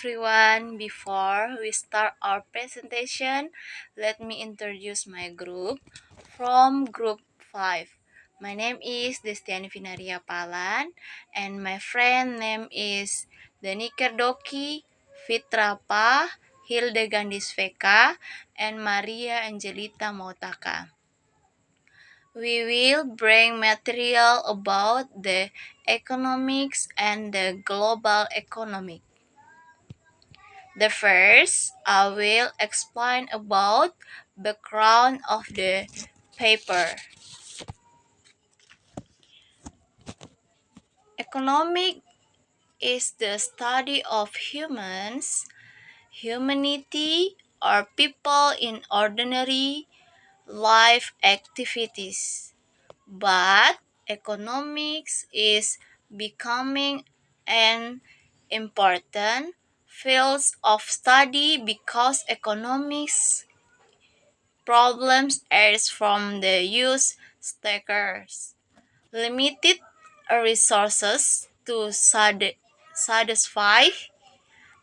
everyone. Before we start our presentation, let me introduce my group from group 5. My name is Destiani Vinaria Palan and my friend name is Dani Kerdoki, Fitra Pa, Hildegandis Veka, and Maria Angelita Mautaka. We will bring material about the economics and the global economic. The first, I will explain about background of the paper. Economic is the study of humans, humanity, or people in ordinary life activities. But economics is becoming an important field of study because economics problems arise from the use takers limited resources to satisfy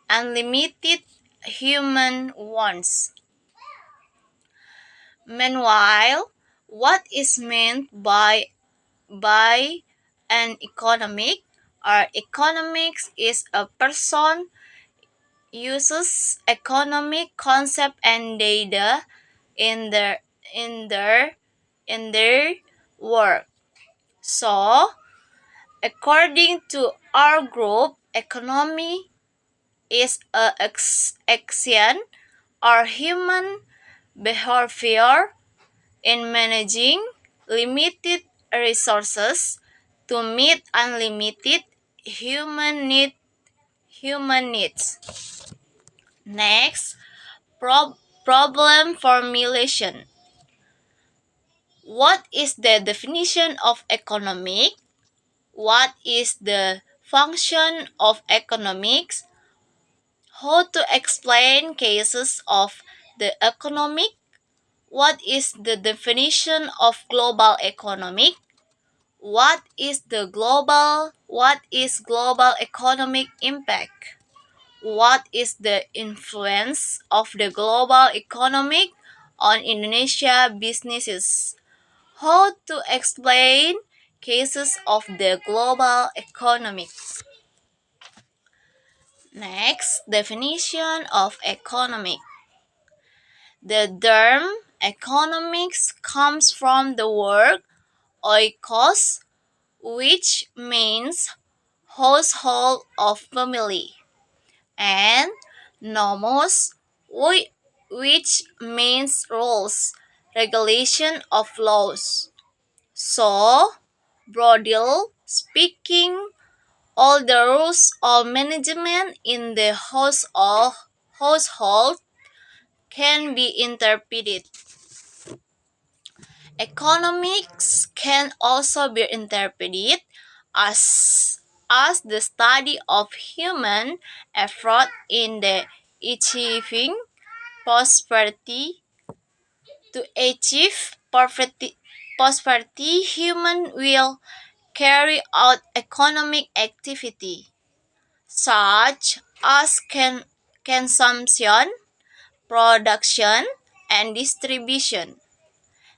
unlimited human wants. Meanwhile, what is meant by an economic or economics is a person uses economic concept and data in their work. So, according to our group, economy is a action or human behavior in managing limited resources to meet unlimited human needs. Next, problem formulation. What is the definition of economic? What is the function of economics? How to explain cases of the economic? What is the definition of global economic? What is global economic impact? What is the influence of the global economic on Indonesia businesses? How to explain cases of the global economic? Next, definition of economic. The term economics comes from the word oikos, which means household of family, and nomos, which means rules, regulation of laws. So, broadly speaking, all the rules of management in the household can be interpreted. Economics can also be interpreted as the study of human effort in the achieving prosperity. To achieve prosperity, human will carry out economic activity such as consumption, production, and distribution.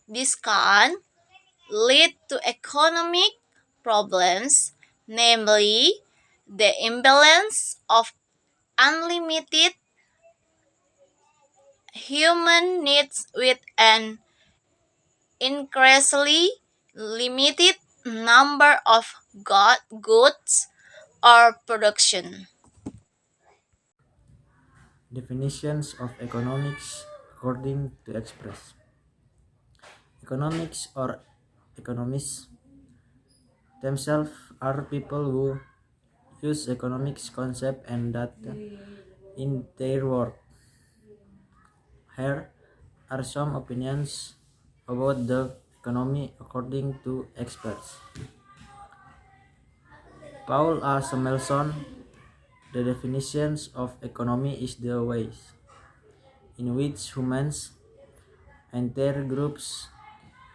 This can lead to economic problems, namely the imbalance of unlimited human needs with an increasingly limited number of goods or production. Definitions of economics according to Express. Economics or economists themselves are people who use economics concept and data in their work. Here are some opinions about the economy according to experts. Paul A. Samuelson, the definitions of economy is the ways in which humans and their groups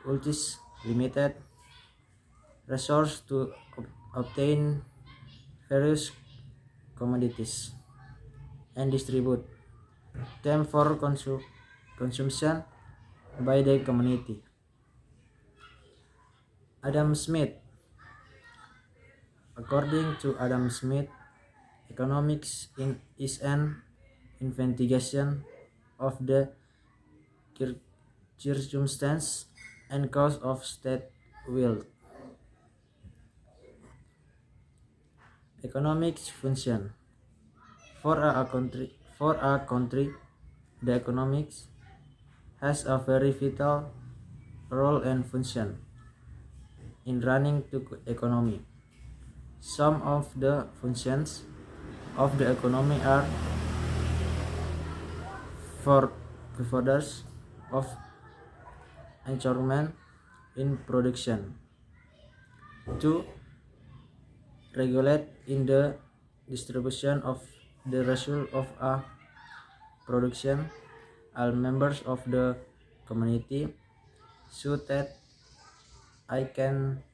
use limited resources to obtain various commodities. and distribute them for consumption by the community. Adam Smith. According to Adam Smith, economics is an investigation of the circumstance and cause of state wealth. Economics function. For a country, the economics has a very vital role and function in running the economy. Some of the functions of the economy are for purposes of encouragement in production, to regulate in the distribution of the result of a production. All members of the community so that I can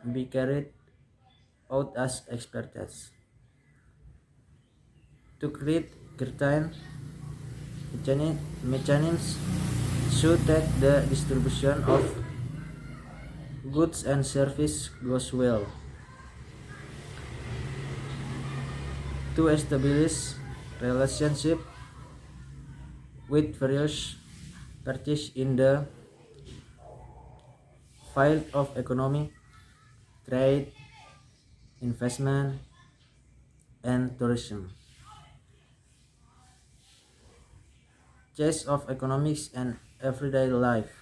be carried out as experts to create certain mechanisms so that the distribution of goods and service goes well, to establish relationship with various parties in the field of economy, trade, investment, and tourism. Case of economics and everyday life.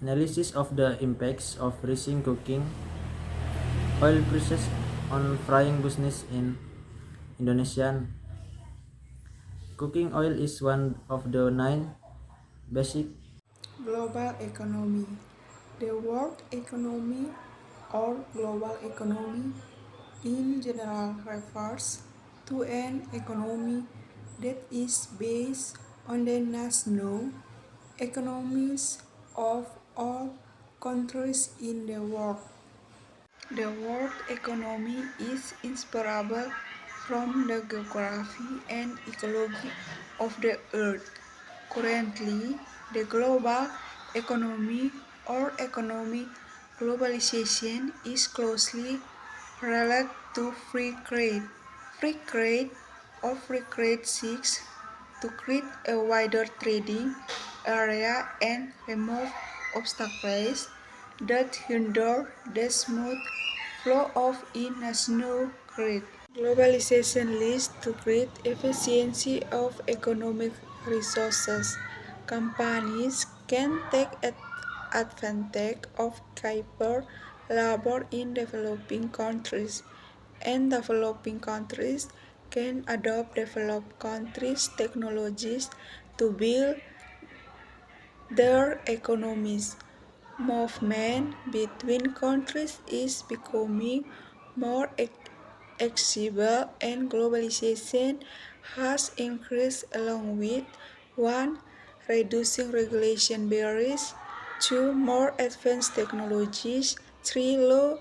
Analysis of the impacts of rising cooking oil prices on frying business in Indonesia. Cooking oil is one of the 9 basic Global economy. The world economy or global economy in general refers to an economy that is based on the national economies of all countries in the world. The world economy is inseparable from the geography and ecology of the earth. Currently, the global economy or economic globalization is closely related to free trade. Free trade or free trade seeks to create a wider trading area and remove obstacles that hinder the smooth flow of international trade. Globalization leads to great efficiency of economic resources. Companies can take advantage of cheaper labor in developing countries, and developing countries can adopt developed countries' technologies to build their economies. Movement between countries is becoming more accessible, and globalization has increased along with 1. Reducing regulation barriers, 2. More advanced technologies, 3. Low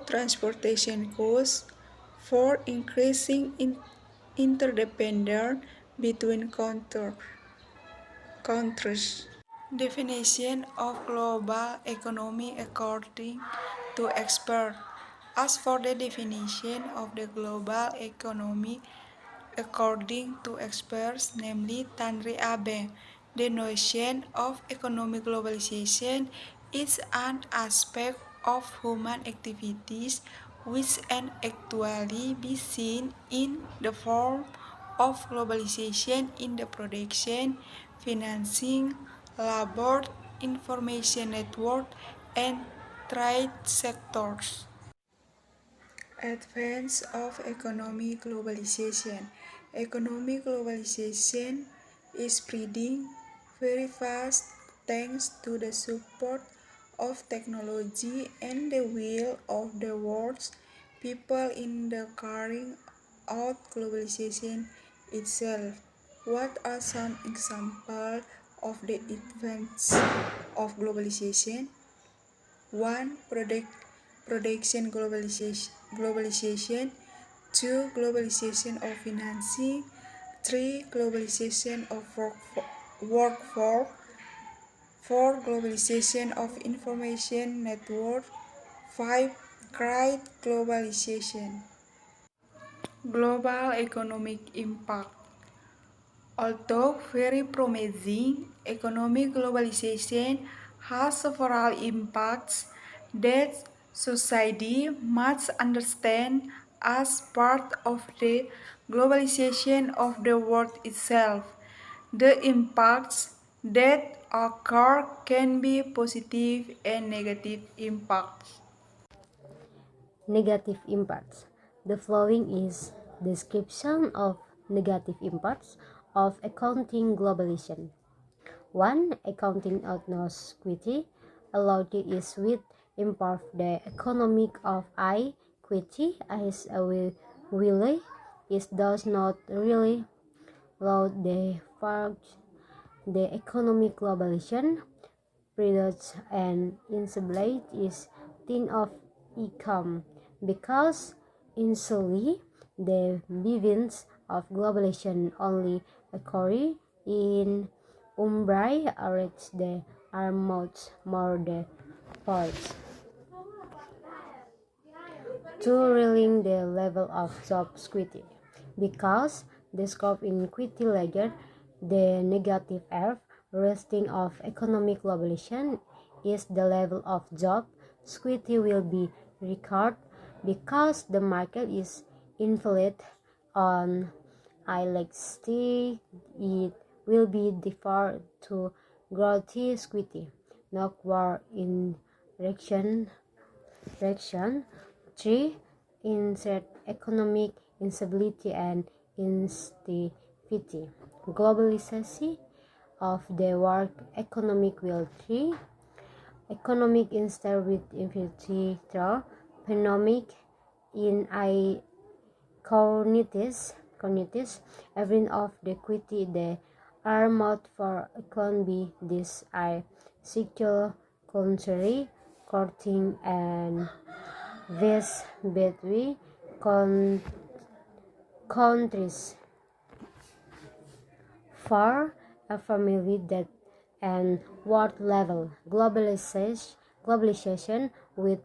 transportation costs, 4. Increasing interdependence between countries. Definition of global economy according to experts. As for the definition of the global economy according to experts, namely Tanri Abe, the notion of economic globalization is an aspect of human activities which can actually be seen in the form of globalization in the production, financing, labor, information network, and trade sectors. Advance of economic globalization. Economic globalization is spreading very fast thanks to the support of technology and the will of the world's people in the carrying out globalization itself. What are some examples of the advance of globalization? 1. Production globalization. 2. Globalization of financing. 3. Globalization of workforce. 4. Globalization of information network. 5. Great globalization. Global economic impact. Although very promising, economic globalization has several impacts that society must understand as part of the globalization of the world itself. The impacts that occur can be positive and negative impacts. Negative impacts. The following is description of negative impacts of accounting globalization. 1. Accounting inequity. Allowed is with improve the economic of equity as a really is does not really load the fact the economic globalization products and instability is thing of income because initially the events of globalization only occur in Umbrai arets the are much more the parts to reeling the level of job security because the scope in equity ledger the negative F resting of economic globalization is the level of job security will be recorded because the market is invalid on elasticity it will be deferred to growth security not war in direction 3. Insert economic instability and instability. Globalization of the world economic will 3. Economic instability through economic inequalities even of the equity the are mouth for economy these are secure contrary courting and this between countries for a family that and world level globalization with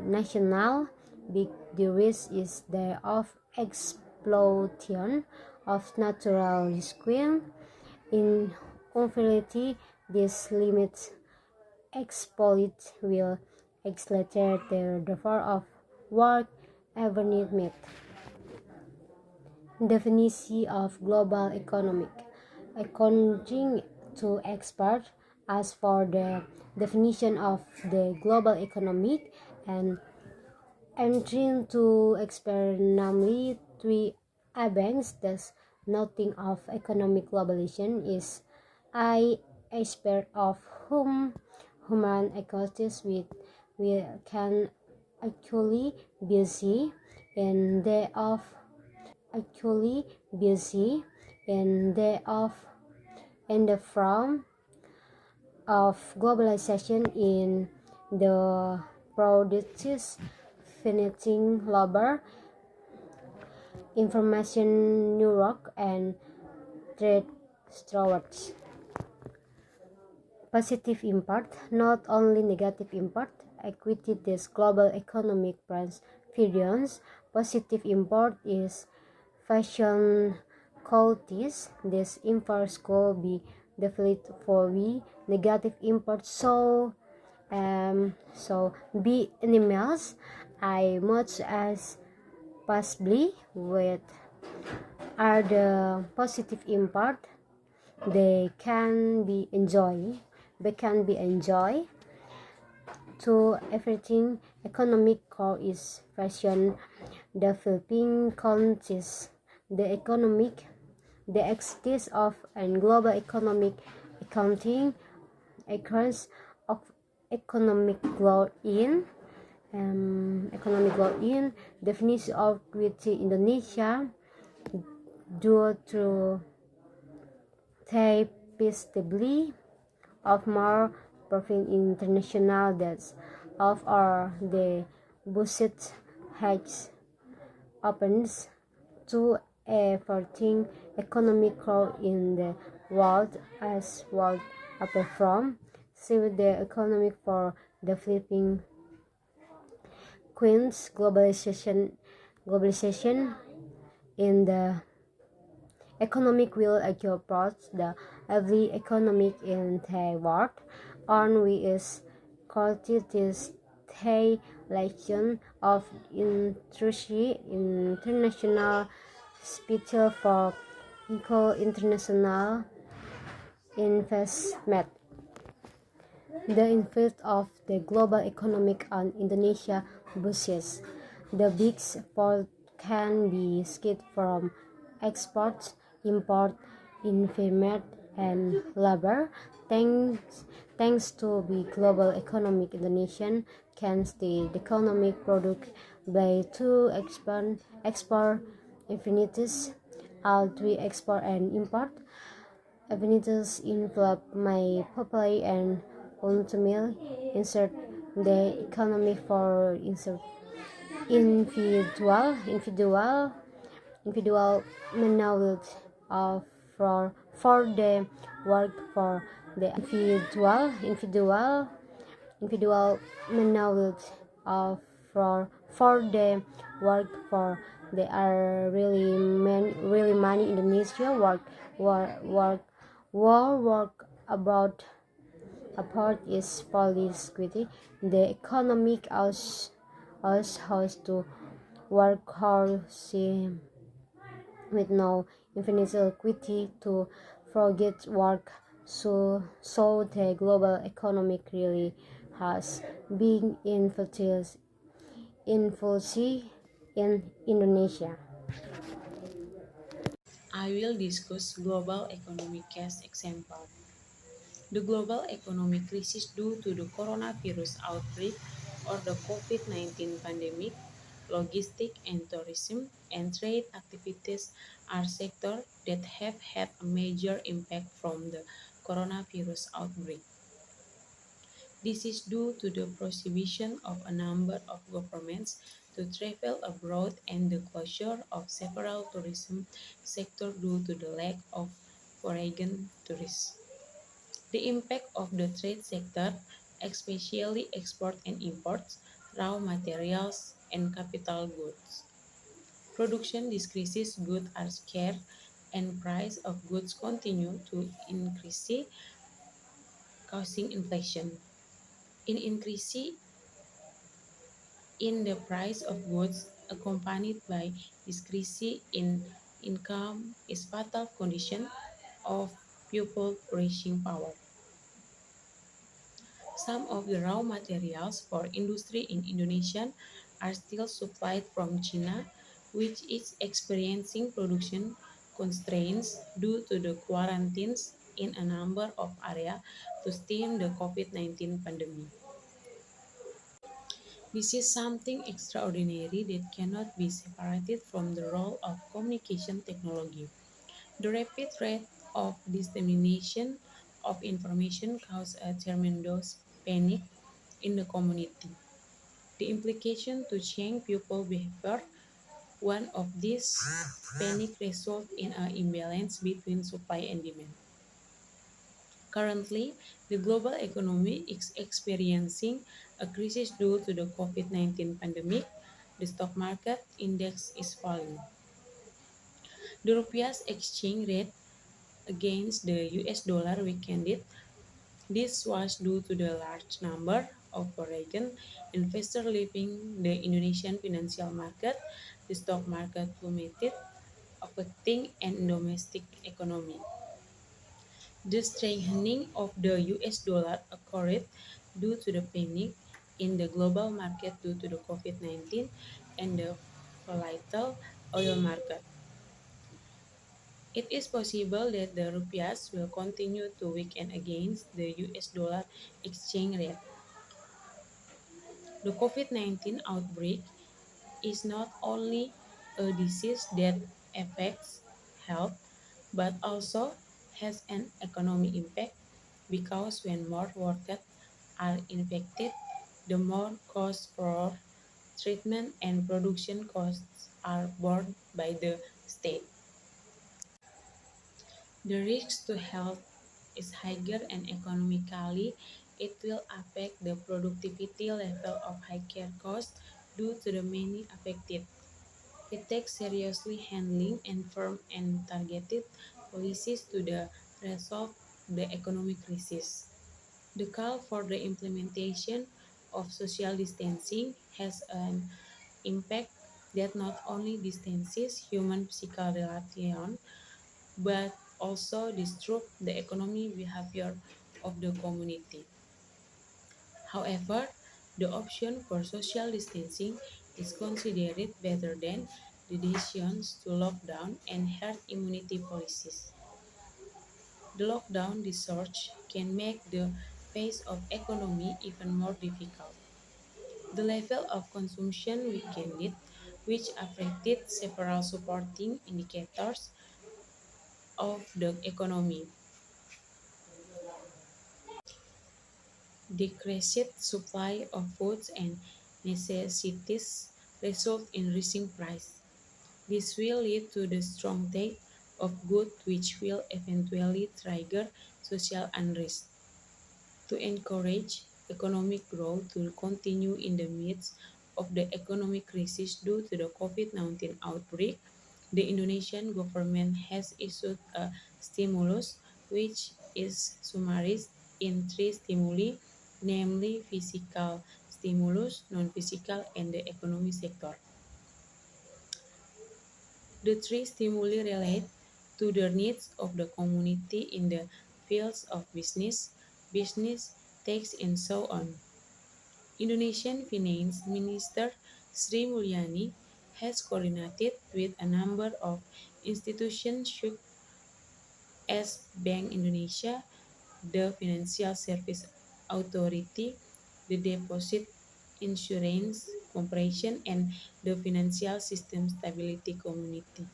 national big the risk is the of exploitation of natural resources in unfairly this limits exploit will accelerate the default of work ever need met. Definition of global economic. According to experts, as for the definition of the global economic and entering to experimentally three events thus nothing of economic globalization is I expert of whom human ecosystems we can actually busy in the of actually busy in the form of globalization in the productive finishing labor information network and trade stewards. Positive impact, not only negative impact. Equity this global economic transference. Positive impact is fashion qualities. This impacts could be developed for we negative impact. So be animals. I much as possibly with are the positive impact they can be enjoy to everything economic core is fashion developing countries the existence of and global economic accounting across of economic growth in definition of equity Indonesia due to typically of more profit international debts of our the budget has opens to a flourishing economic growth in the world as world outperform see the economic for developing Queen's globalization in the economic will approach the every economic in the world on we is quantitative relation of international special for international investment. The impact of the global economic on Indonesia bourses. The big export can be skewed from exports, import, investment, and labor. Thanks to the global economic, Indonesian can stay the economic product by to export infinities, all three export and import. Affinities envelop my properly and ultimately insert the economy for individual knowledge of for the work for the individual knowledge of for the work for they are really money Indonesia work abroad apart is policy the economic has to work hard with no infinite equity to forget work so the global economic really has been influenced in Indonesia. I will discuss global economic case example. The global economic crisis due to the coronavirus outbreak or the COVID-19 pandemic, logistics and tourism, and trade activities are sectors that have had a major impact from the coronavirus outbreak. This is due to the prohibition of a number of governments to travel abroad and the closure of several tourism sectors due to the lack of foreign tourists. The impact of the trade sector, especially export and imports, raw materials, and capital goods. Production decreases, goods are scarce, and price of goods continue to increase, causing inflation. In increase in the price of goods accompanied by decrease in income is fatal condition of people purchasing power. Some of the raw materials for industry in Indonesia are still supplied from China, which is experiencing production constraints due to the quarantines in a number of areas to stem the COVID-19 pandemic. This is something extraordinary that cannot be separated from the role of communication technology. The rapid rate of dissemination of information caused a tremendous panic in the community. The implication to change people behavior, one of these panic results in an imbalance between supply and demand. Currently, the global economy is experiencing a crisis due to the COVID-19 pandemic. The stock market index is falling. The rupiah's exchange rate against the US dollar weakened. This was due to the large number of foreign investors leaving the Indonesian financial market. The stock market plummeted, affecting the domestic economy. The strengthening of the US dollar occurred due to the panic in the global market due to the COVID-19 and the volatile oil market. It is possible that the rupiah will continue to weaken against the US dollar exchange rate. The COVID-19 outbreak is not only a disease that affects health but also has an economic impact because when more workers are infected, the more cost for treatment, and production costs are borne by the state. The risk to health is higher and economically it will affect the productivity level of healthcare costs due to the many affected. It takes seriously handling and firm and targeted policies to resolve the economic crisis. The call for the implementation of social distancing has an impact that not only distances human physical relation but also disrupt the economic behavior of the community. However, the option for social distancing is considered better than the decisions to lockdown and herd immunity policies. The lockdown research can make the pace of economy even more difficult. The level of consumption weakened, which affected several supporting indicators of the economy. Decreased supply of foods and necessities result in rising price. This will lead to the strong tide of goods which will eventually trigger social unrest. To encourage economic growth to continue in the midst of the economic crisis due to the COVID-19 outbreak, the Indonesian government has issued a stimulus which is summarized in three stimuli, namely physical stimulus, non-physical, and the economic sector. The three stimuli relate to the needs of the community in the fields of business, tax, and so on. Indonesian Finance Minister Sri Mulyani has coordinated with a number of institutions such as Bank Indonesia, the Financial Service Authority, the Deposit Insurance Corporation, and the Financial System Stability Committee.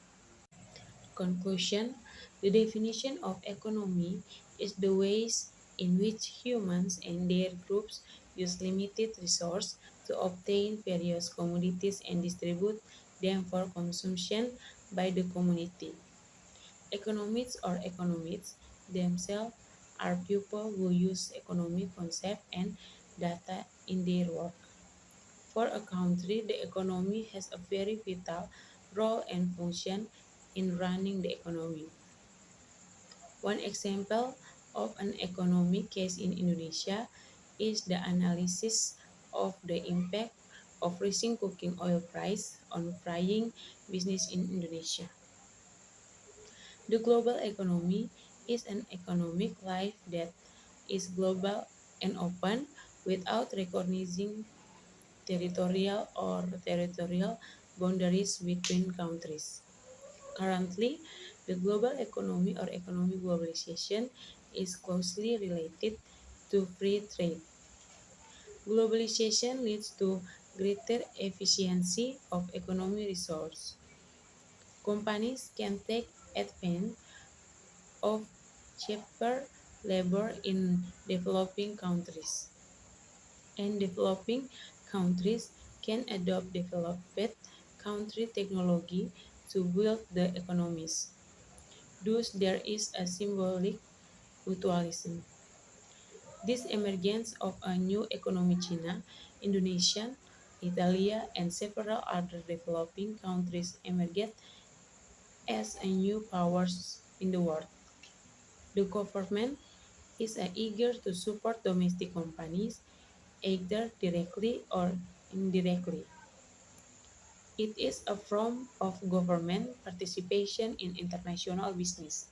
Conclusion: the definition of economy is the ways in which humans and their groups use limited resources to obtain various commodities and distribute them for consumption by the community. Economists or economists themselves are people who use economic concepts and data in their work. For a country, the economy has a very vital role and function in running the economy. One example of an economic case in Indonesia is the analysis of the impact of rising cooking oil price on frying business in Indonesia. The global economy is an economic life that is global and open without recognizing territorial boundaries between countries. Currently, the global economy or economic globalization is closely related to free trade. Globalization leads to greater efficiency of economic resource. Companies can take advantage of cheaper labor in developing countries, and developing countries can adopt developed country technology to build the economies. Thus, there is a symbolic mutualism. This emergence of a new economy China, Indonesia, Italy, and several other developing countries emerged as a new powers in the world. The government is eager to support domestic companies either directly or indirectly. It is a form of government participation in international business.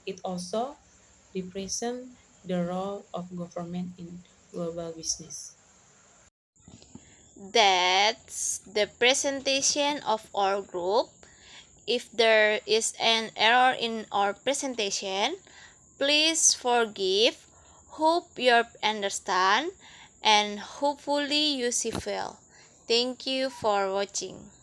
It also represents the role of government in global business. That's the presentation of our group. If there is an error in our presentation, please forgive. Hope you understand and hopefully you see well. Thank you for watching.